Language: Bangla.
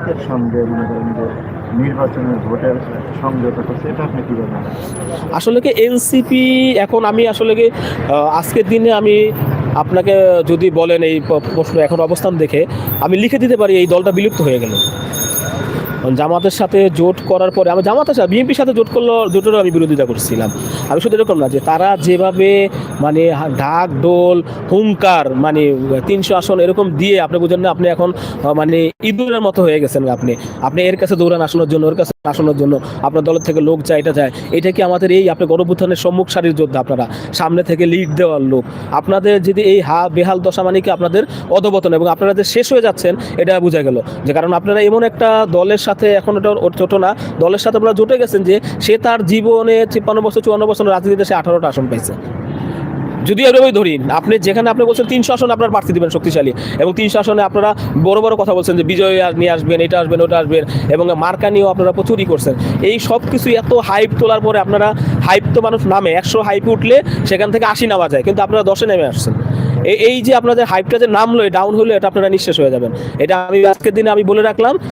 জামাতের সঙ্গে মনে করেন যে নির্বাচনের ভোটের সমঝোতা করছে, এটা আপনি কি বলেন? আসলে কি এনসিপি এখন আমি আসলে কি আজকের দিনে আমি আপনাকে যদি বলেন এই প্রশ্ন এখন অবস্থান দেখে আমি লিখে দিতে পারি এই দলটা বিলুপ্ত হয়ে গেল। জামাতের সাথে জোট করার পরে আমি জামাতের সাথে বিএনপির সাথে জোট করলো, জোটেরও আমি বিরোধিতা করছিলাম। আমি শুধু এরকম না যে তারা যেভাবে মানে ঢাক ঢোল হুঙ্কার মানে 300 আসন এরকম দিয়ে আপনি বুঝেন না, আপনি এখন মানে ইঁদুরের মতো হয়ে গেছেন। আপনি আপনি এর কাছে দৌড়ান আসনের জন্য, ওর কাছে আসনের জন্য, আপনার দলের থেকে লোক যায়, এটা যায়। এটা কি আমাদের এই আপনি গণঅভ্যুত্থানের সম্মুখ সারির যোদ্ধা, আপনারা সামনে থেকে লিড দেওয়ার লোক, আপনাদের যদি এই বেহাল দশা মানে কি আপনাদের অধপতন এবং আপনারা যে শেষ হয়ে যাচ্ছেন এটা বোঝা গেল। যে কারণ আপনারা এমন একটা দলের সাথে এখন ওটা ছোট না, দলের সাথে আপনারা জুটে গেছেন যে সে তার জীবনে 53 বছর 54 বছর রাজনীতিতে সে 18টা আসন পাইছে। যদি এভাবেই ধরি, আপনি যেখানে আপনি বলছেন 300 আসনে আপনার প্রার্থী দিবেন শক্তিশালী, এবং 300 আসনে আপনারা বড় বড় কথা বলছেন যে বিজয় নিয়ে আসবেন, এটা আসবেন, ওটা আসবেন, এবং মার্কা নিয়েও আপনারা প্রচুরই করছেন। এই সব কিছু এত হাইপ তোলার পরে আপনারা, হাইপ তো মানুষ নামে 100 হাইপে উঠলে সেখান থেকে 80 নামা যায়, কিন্তু আপনারা 10-এ নেমে আসছেন। এই যে আপনাদের হাইপটা যে নামলো ডাউন হলো, এটা আপনারা নিঃশেষ হয়ে যাবেন। এটা আমি আজকের দিনে আমি বলে রাখলাম।